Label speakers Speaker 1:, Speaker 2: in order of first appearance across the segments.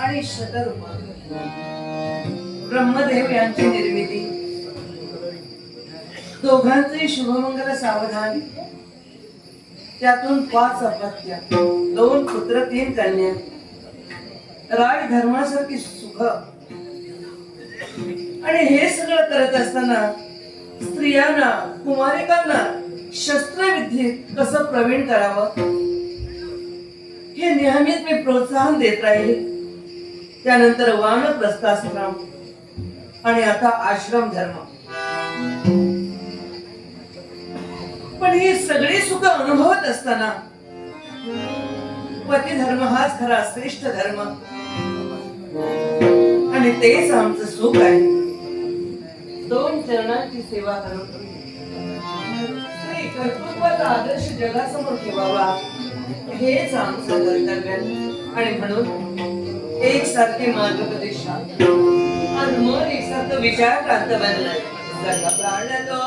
Speaker 1: आणि शतरूप ब्रह्मदेव यांची निर्मिती, दोघांचे शुभमंगल सावधान, त्यातून 5 अपत्य, 2 पुत्र 3 कन्या, राज धर्मासारखी सुख. आणि हे सगळं करत असताना स्त्रियांना, कुमारिकांना शस्त्रविद्येत कसं प्रवीण करावं हे नेहमीच मी प्रोत्साहन देत राहिले. त्यानंतर वानप्रस्थाश्रम आणि आता आश्रम धर्म. पण ही सगळी सुख अनुभवत असताना पती धर्म हाच खरा श्रेष्ठ धर्म आणि तेच आमचं सुख आहे. 2 चरणांची सेवा करून कर्तृत्वाचा आदर्श जगासमोर ठेवावा हेच आमचं कर्तव्य. आणि म्हणून एकसारखे मार्गप्रदेश आणि मन एकसारखं विचारक्रांत बनलाय. सखा प्राण दो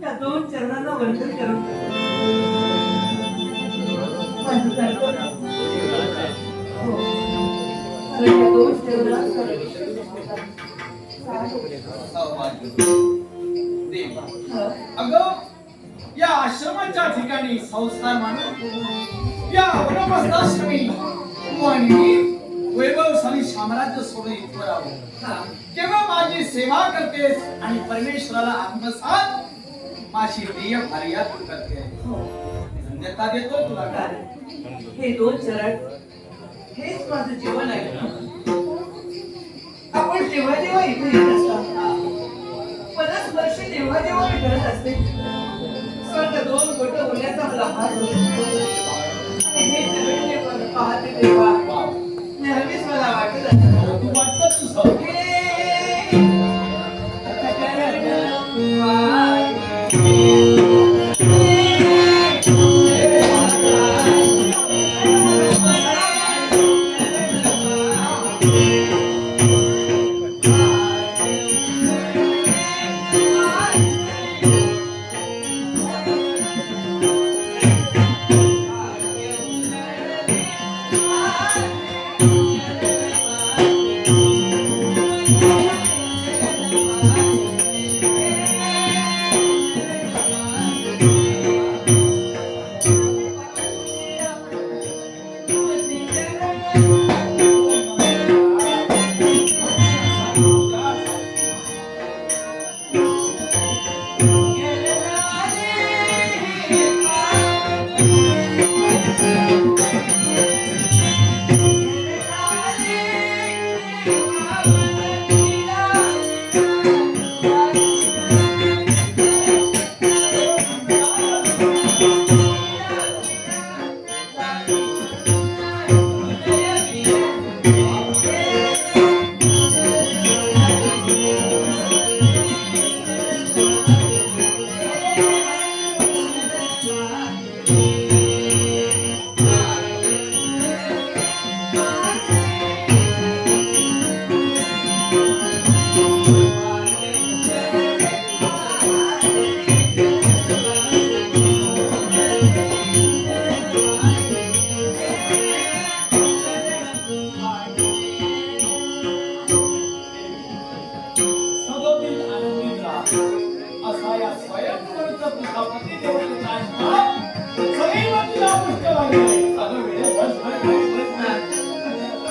Speaker 1: त्या दोन चरणांना वंदन करून हो. कारण या दोन चरणांना
Speaker 2: अगं या आश्रमाच्या ठिकाणी संस्कार मानून या वनप्रस्थाश्रमी तू आणि मी वैभवशाली साम्राज्य सोडून इथवर आलो. केव्हा माझी सेवा करतेस आणि परमेश्वराला आत्मसात माझी प्रिय भार्या तू करते. धन्यता देतो तुला.
Speaker 1: हे दोन चरण हेच माझं जीवन आहे. आपण जेव्हा जेव्हा इथे येत असता 50 वर्ष जेव्हा जेव्हा मी करत असते स्वर्ग दोन गोट होण्याचा मला हात होतो. हे नवीन पाहते तेव्हा नेहमीच मला वाटत असतं
Speaker 2: तू वाटत तुझं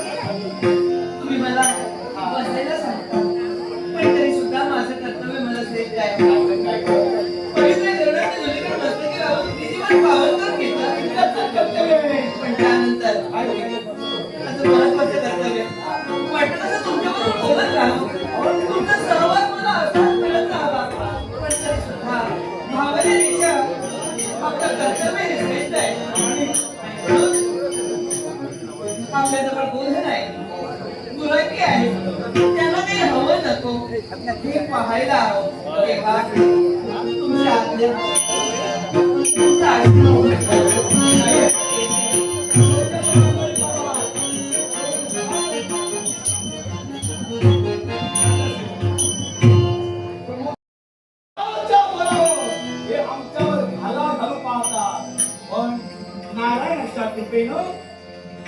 Speaker 1: तुम्ही मला बसायला सांगता पण तरी सुद्धा माझं कर्तव्य मला श्रेष्ठ आहे. पवित्र धरणाच्या नदीकडे मस्तकी लावून किती वेळ पावनकर घेतला पण त्यानंतर माझं महत्वाचं कर्तव्य वाटत असं तुमच्याबरोबर बोलत राहावं. तुमचा सहवास मला असाच मिळत राहावा. पण तरी सुद्धा भावाच्या दिशा आपलं कर्तव्य हे श्रेष्ठ आहे. आपल्याजवळ गोंधळ आहे गुलाबी आहे त्यांना काही हवं नको हे पाहायला हवं. तेव्हा तुमच्या आज्ञा तुमचा
Speaker 2: नारायणाच्या कृपेनं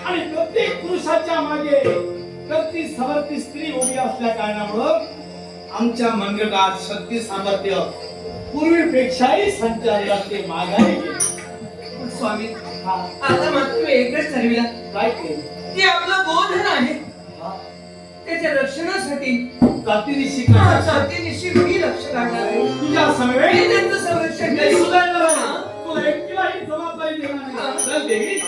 Speaker 2: आणि प्रत्येक पुरुषाच्या मागे प्रति समर्थी स्त्री उभी असल्या कारणामुळं आमच्या मंदिरात शक्ती सामर्थ्य पूर्वीपेक्षाही संचालनात ते माघारी गेले.
Speaker 1: स्वामी आता मात्र मी एकच ठरविला
Speaker 2: काय केलं
Speaker 1: ते आपलं गोधन आहे त्याच्या रक्षणासाठी
Speaker 2: जातीनिशी
Speaker 1: जातीनिशी मी लक्ष काढणार आहे.
Speaker 2: तुझ्या समवेत
Speaker 1: मी त्यांचं संरक्षण
Speaker 2: काही
Speaker 1: करीन.
Speaker 2: सुधारणार नाही. तुला एकटीलाही जबाबदारी देणार नाही. चल देवी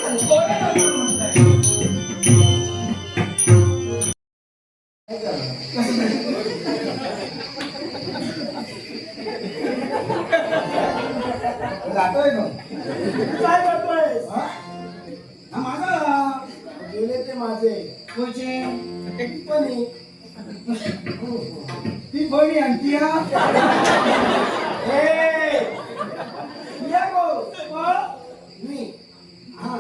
Speaker 3: जातोय ना
Speaker 2: काय करतोय
Speaker 3: माझा गेले ते माझे तुझे टिप्पणी ती बणी आणखी या गो मी हा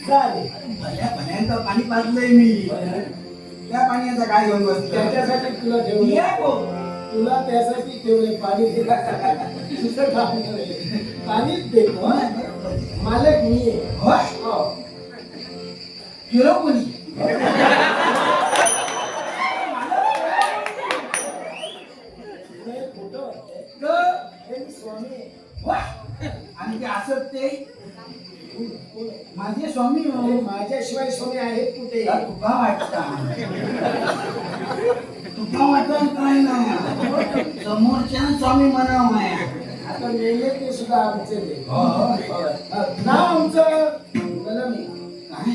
Speaker 2: चालेल
Speaker 3: भल्या भल्यांचं पाणी पाजलंय मी त्या पाण्याचा काय घेऊन बसतो
Speaker 2: त्याच्यासाठी तुला ठेवले
Speaker 3: या कोण?
Speaker 2: तुला त्यासाठी ठेवले पाणी दुसरं काम नाही. पाणीच देतो
Speaker 3: होय,
Speaker 2: हं.
Speaker 3: बरोबर.
Speaker 2: मालक मी आहे.
Speaker 3: होय?
Speaker 2: हो.
Speaker 3: गेलो कोणी
Speaker 2: तुला हे खोटं वाटतंय?
Speaker 3: ग-
Speaker 2: हे मी स्वामी आहे.
Speaker 3: होय? आणि ते असत ते
Speaker 2: कोण आहे?
Speaker 3: माझे स्वामी हो.
Speaker 2: अरे माझ्याशिवाय स्वामी आहेत कुठे?
Speaker 3: तुका वाटता तुका वाटत काय ना समोरच्या स्वामी म्हणाव आहे.
Speaker 2: आता मेले ते सुद्धा आमचे ते.
Speaker 3: हो, हो.
Speaker 2: नाव आमचं नलमी.
Speaker 3: काय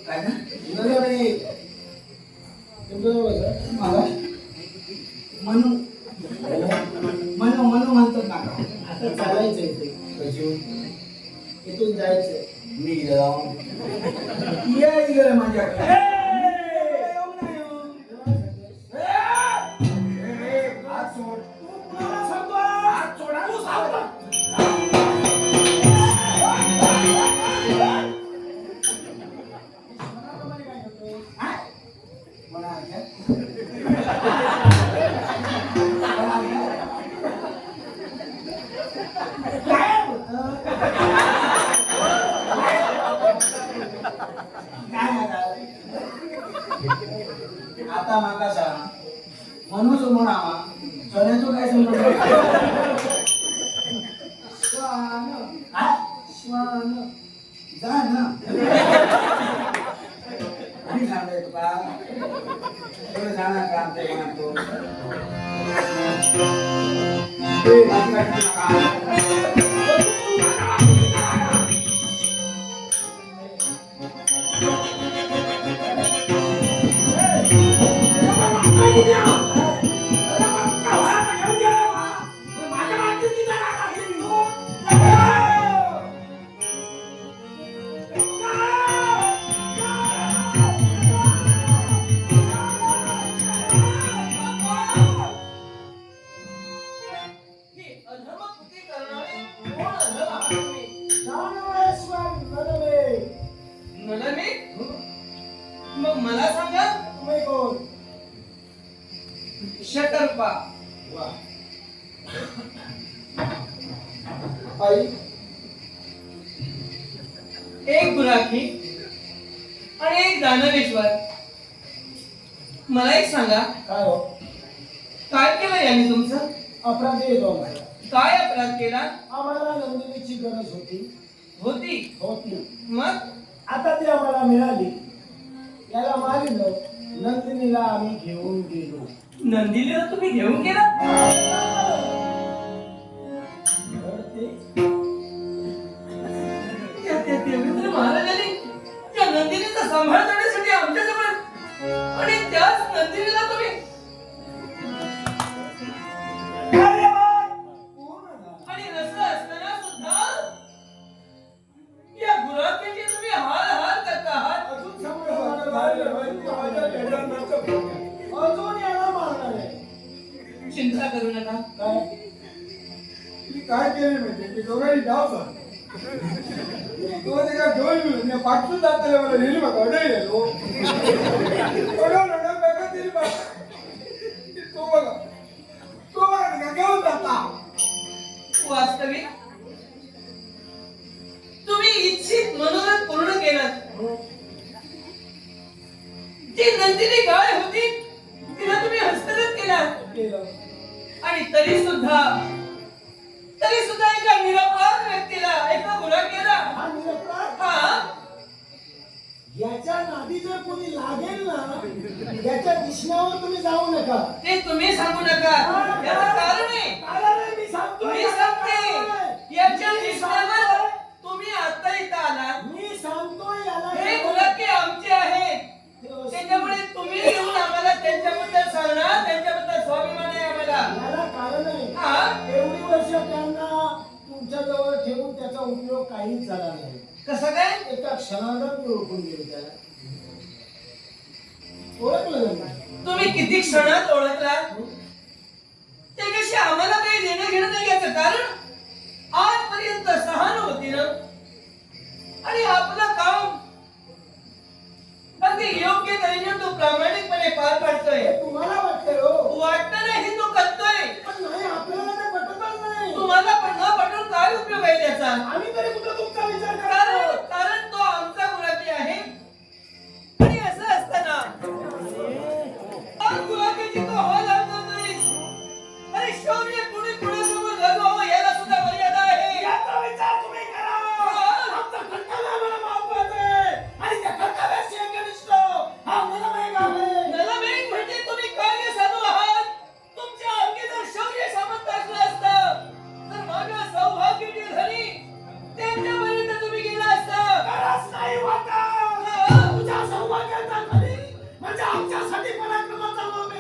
Speaker 3: काय ना
Speaker 2: नलमी. तुमचं नाव काय?
Speaker 3: मला म्हणू म्हणू म्हणू म्हणतो ना
Speaker 2: आता चालायचं इथे. इथून जायचंय.
Speaker 3: मी गेलो या इकडे माझ्याकडे हात सोड. तू कुणाला सांगतो? हात सोडा. तू सांगतो. हा? मला ऐका. मला ऐका. काय होतं? काय आता माका सांग म्हणून समोर आवा सोन्याचं काय समोर
Speaker 2: श्वान.
Speaker 3: श्वान जा ना मी सांगतोय तुका थोडं जाणार का आमच्या म्हणतो माझी गाडी नका
Speaker 1: ही अधर्मकृती करणारे कोण आहात तुम्ही?
Speaker 2: ज्ञानेश्वर नलमे.
Speaker 1: नलमे? मग मला सांगा
Speaker 2: तुम्ही कोण?
Speaker 1: शटरपा.
Speaker 2: वा. आई
Speaker 1: एक गुराखी आणि एक दानवेश्वर. मला एक सांगा
Speaker 2: काय हो?
Speaker 1: काय केलं यांनी तुमचं?
Speaker 2: अपराधी येतो आम्हाला.
Speaker 1: काय अपराध केला?
Speaker 2: आम्हाला नंदिनीची गरज होती.
Speaker 1: होती मग
Speaker 2: आता ती आम्हाला मिळाली. याला मारिलं. नंदिनीला आम्ही घेऊन गेलो.
Speaker 1: नंदिनीला तुम्ही घेऊन गेला?
Speaker 2: तर ते
Speaker 1: त्या देवेंद्र महाराजांनी त्या नंदिनीचा सांभाळ करण्यासाठी आमच्याजवळ आणि त्याच नंदिनीला तुम्ही आणि नसलं असताना सुद्धा या गुराखीची तुम्ही हाल हाल करता आहात.
Speaker 2: अजून अजून याला मारणार आहे.
Speaker 1: चिंता करू नका.
Speaker 2: काय?
Speaker 4: काय केले म्हणजे ते दोघांनी डाव सांग तो ते काय दोन मिळून मी पाठवून जाताना मला नेली बघा अडई गेलो बघा दिली बघा तो बघा का घेऊन जाता
Speaker 1: वास्तविक तुम्ही इच्छित मनोरथ पूर्ण केलं. जी नंदिनी गाय होती तिला तुम्ही हस्तगत केला
Speaker 2: केलं.
Speaker 1: आणि तरी सुद्धा एका निरपराध व्यक्तीला एका गुन्हेगाराला
Speaker 2: हा निरपराध.
Speaker 1: हा
Speaker 2: याच्या नादी जर कोणी लागेल ना याच्या दिसण्यावर तुम्ही जाऊ नका.
Speaker 1: ते तुम्ही सांगू नका. याचं कारण आहे
Speaker 2: अरे मी सांगतो.
Speaker 1: मी सांगते याच्या दिसण्यावर तुम्ही आता इथं आला.
Speaker 2: मी सांगतो याला.
Speaker 1: हे गुन्हे आमचे आहेत. त्याच्यामुळे तुम्ही येऊन आम्हाला त्यांच्याबद्दल सांगणार. त्यांच्याबद्दल स्वाभिमान आहे आम्हाला.
Speaker 2: याला कारण आहे.
Speaker 1: हा
Speaker 2: एवढी वर्ष त्यांना तुमच्या जवळ ठेवून त्याचा उपयोग काहीच झाला नाही.
Speaker 1: कसं काय?
Speaker 2: एका क्षणाला मी ओळखून गेलो त्याला. ओळखलं ना.
Speaker 1: तुम्ही किती क्षणात ओळखला त्याच्याशी आम्हाला काही देणं घेणं नाही. याचं कारण आजपर्यंत सहानुभूतीनं आणि आपलं काम अगदी योग्य ते कर्तव्य तू प्रामाणिकपणे पार पाडतोय.
Speaker 4: तुम्हाला वाटतंय हो
Speaker 1: वाटतं नाही तू करतोय.
Speaker 4: पण नाही आपल्याला ते पटतच नाही
Speaker 1: तुम्हाला पण न पटून काय उपयोग आहे त्याचा?
Speaker 4: आम्ही तरी कुठं तुमचा विचार
Speaker 1: कारण
Speaker 4: करतो
Speaker 1: कारण तो आमचा गुलाबी आहे. आणि असं असताना आज गुलाबीची तो हो लागतो नाही. अरे शौर्य कुणी कुणासमोर घालवावं याला सुद्धा मर्यादा आहे.
Speaker 3: याचा विचार तुम्ही करा. आमचं कर्तव्य आम्हाला महत्वाचं आहे. आणि त्या कर्तव्याशी एकनिष्ठ हा मनमेघ आहे.
Speaker 1: नलमेघ म्हणजे तुम्ही कार्य साधू आहात. तुमच्या अंगी जर शौर्य सामंत असलं असतं तर माझ्या सौभाग्याची धनी त्यांच्यापर्यंत तुम्ही गेला असता.
Speaker 3: गरज नाही वाटत. तुझ्या सौभाग्याचा धनी म्हणजे आमच्यासाठी पराक्रमाचा लोक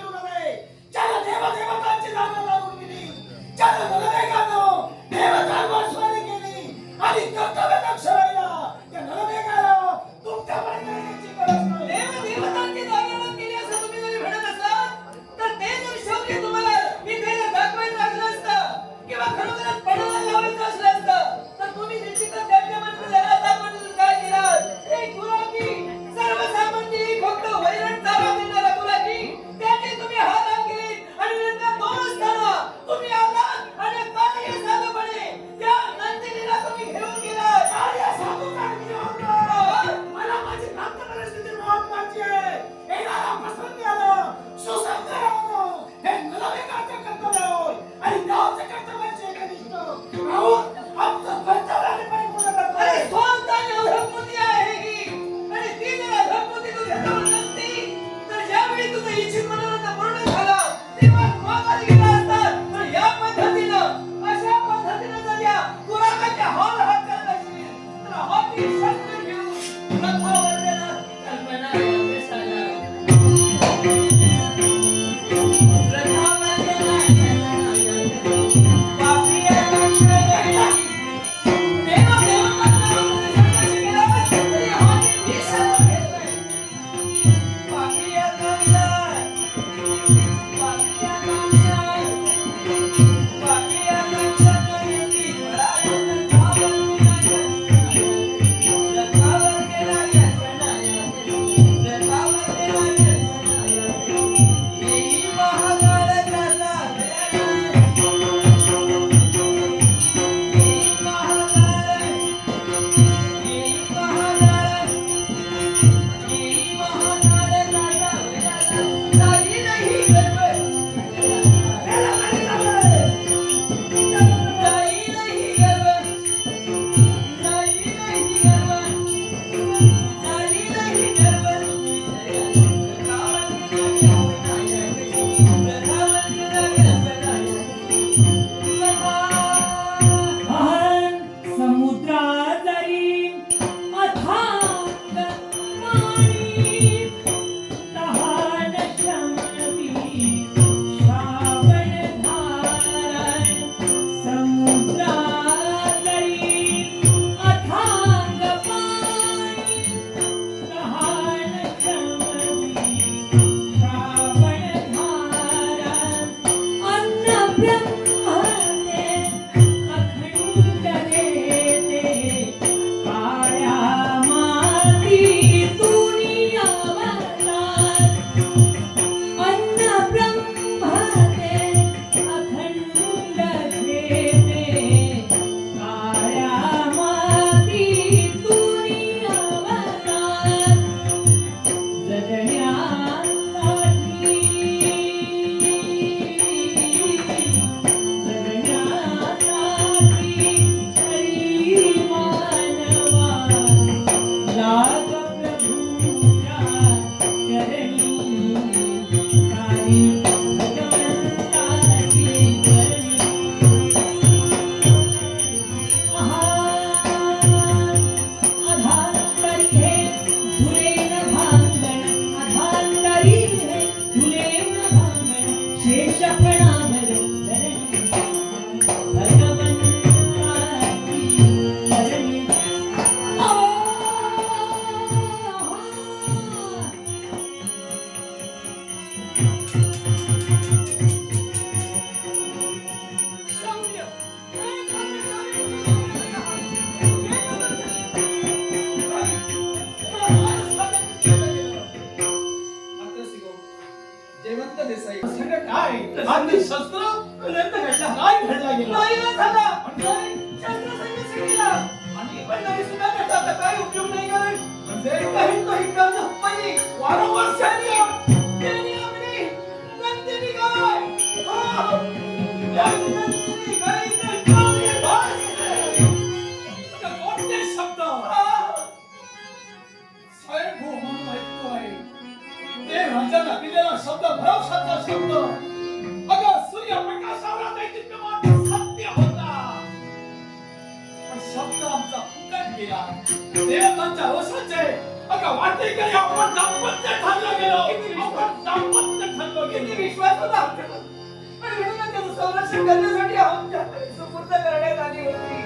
Speaker 1: जयवंत देसाई
Speaker 2: सगळं काय आधी शस्त्र
Speaker 1: रद्द घडला
Speaker 2: काय घडला गेला
Speaker 1: नाही ना झाला शस्त्रसैन्य शिकला आणि पण नाही सुद्धा त्याचा आता काय उपयोग नाही कारण
Speaker 2: म्हणजे
Speaker 1: काही कर्ज हप्पानी वारंवार त्यांनी आपली नंदिनी गाय या नंदिनी गायीने कावळे भासले.
Speaker 2: कोणते शब्द स्वयंभू म्हणून ऐकतोय ते राजाला दिलेला शब्द भरवशाचा शब्द अगं सूर्यप्रकाशावर दैदिप्यमान सत्य होता पण शब्द आमचा फुकट गेला देवतांच्या रोषाचे अगं वाटे गेले आपण दाम्पत्य ठरलं गेलो आपण दाम्पत्य ठरलो
Speaker 1: किती
Speaker 2: गेलो
Speaker 1: विश्वास होता आपल्याला आणि म्हणून त्याचं संरक्षण करण्यासाठी आमच्याकडे सुपूर्द करण्यात आली होती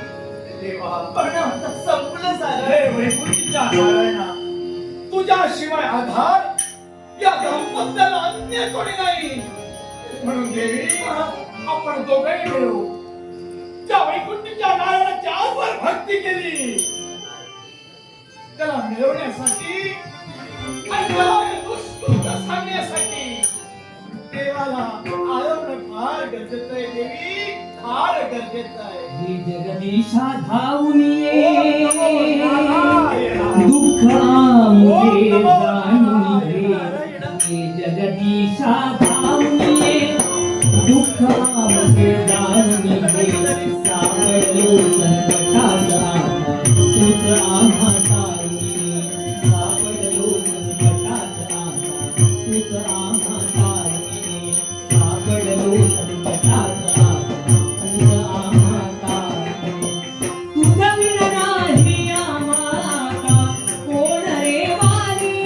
Speaker 2: देवा
Speaker 1: पण आता संपलं झालं
Speaker 2: हे वैकुंठीच्या नारायणा तुझ्याशिवाय आधार या दाम्पत्याला अन्य कोणी नाही म्हणून देवी आपण दोघेही मिळू त्या वैकुंठीच्या नारायणाची आजवर भक्ती केली त्याला मिळवण्यासाठी आणि त्याला हे दुष्कृत सांगण्यासाठी देवाला आळवणं फार गरजेचं आहे देवी फार गरजेचं आहे
Speaker 5: हे जगदीशा धावून ये दुःख आमचे जाणून घे हे जगदीशा धावून ये दुःख आमचे जाणून घे सापडलो संकटात आता तूच आम्हा तारुणी सापडलो संकटात आता तूच आम्हा तारुणी सापडलो संकटात आता तूच आम्हा तारुणी तुझा विना नाही आम्हाला कोण रे वारी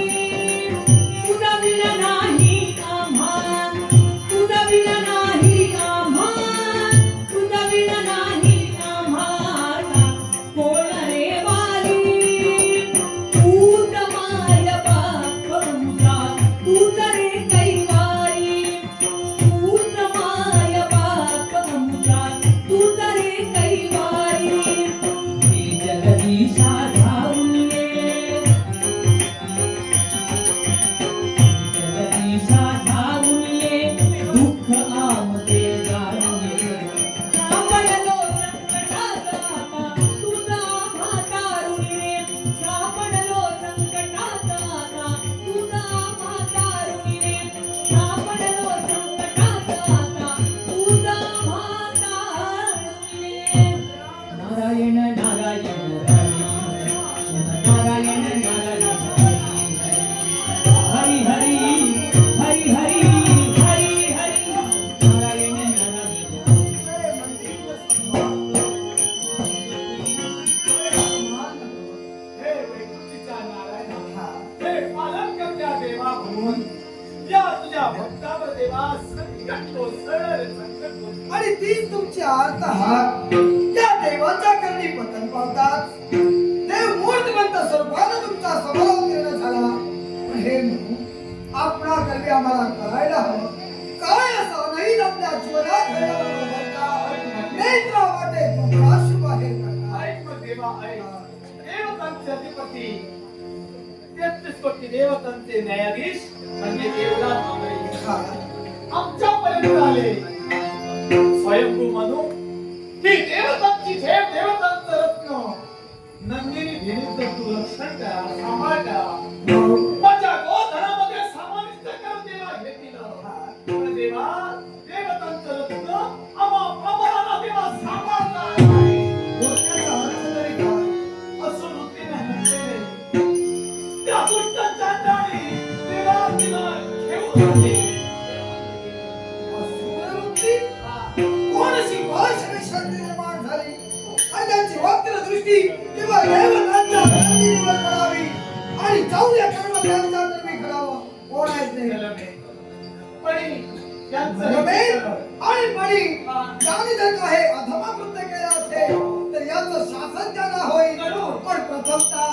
Speaker 5: तुझा विना नाही आम्हाला तुझा विना नाही आम्हाला तुझा विना नाही आम्हाला कोण रे वारी तूच माय बापंगा तूच रे कैवारी तूच माय बापंगा तूच रे कैवारी हे जगदीशा धावून ये जगदीशा धावून ये दुःख आमचे जाणून ये सापडलो संकटात आता तुझा आम्हा तारुणी रे सापडलो संकटात आता तुझा आम्हा तारुणी रे सापडलो संकटात आता तुझा आम्हा तारुणी रे नारायण नारायण नारायण नारायण हरी हरी हरी हरी हरी हरी नारायण नारायण
Speaker 2: हे वैकुंठीच्या नारायणा हे पालन करत्या देवा म्हणून या तुझ्या भक्तावर देवा संकट कोसळ संकट कोसळ
Speaker 4: आणि तीच तुमची आर्त हात त्या देवाच्या करणी पतन पावतात देव मूर्तिमंत स्वरूपानं तुमचा समोरावतीर्ण झाला पण हे म्हणू आपणा कल्वी आम्हाला कळायला हवं काय असं नाही आपल्या जीवनात घडलं नेत्र वाटे तुमचा शुभ आहे करणार
Speaker 2: ऐक मग देवा ऐक देवतांचे अधिपती 33 कोटी देवतांचे न्यायाधीश म्हणजे देवराज मंडळी आमच्यापर्यंत आले स्वयंभू म्हणू ही देवतांची झेप देवतांचं रत्न नंदिनी देवीचं तू रक्षण करा सांभाळ करा माझ्या गोधनामध्ये समाविष्ट कर देवा हे दिलं पण देवा देवतांचं रत्न आम्हाला देवा सांभाळता
Speaker 4: बोलण्याचा अर्थ तरी काय
Speaker 2: असं वृत्तीने म्हणते त्या दुष्ट चांडाळी देवा तिला घेऊन आले
Speaker 4: वृत्ती कोणाची भाषणे शक्ती निर्माण झाली आणि त्यांची वक्र दृष्टी किंवा देवतांच्या नंदिनीवर पडावी आणि चौऱ्या कर्म त्यांचा निर्मी करावा कोणाचे आणि पडी ज्याने जर काही अधमा कृत्य केलं असेल तर याचं शासन त्यांना होईल पण प्रथमतः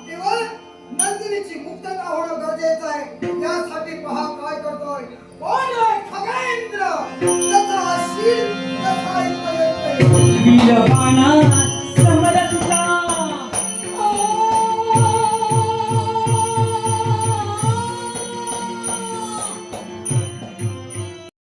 Speaker 4: केवळ नंदिनीची मुक्तता होणं गरजेचं आहे यासाठी पहा काय करतोय कोण आहे खगेंद्र तसा अशील तसा इथपर्यंत
Speaker 5: वीरबाणा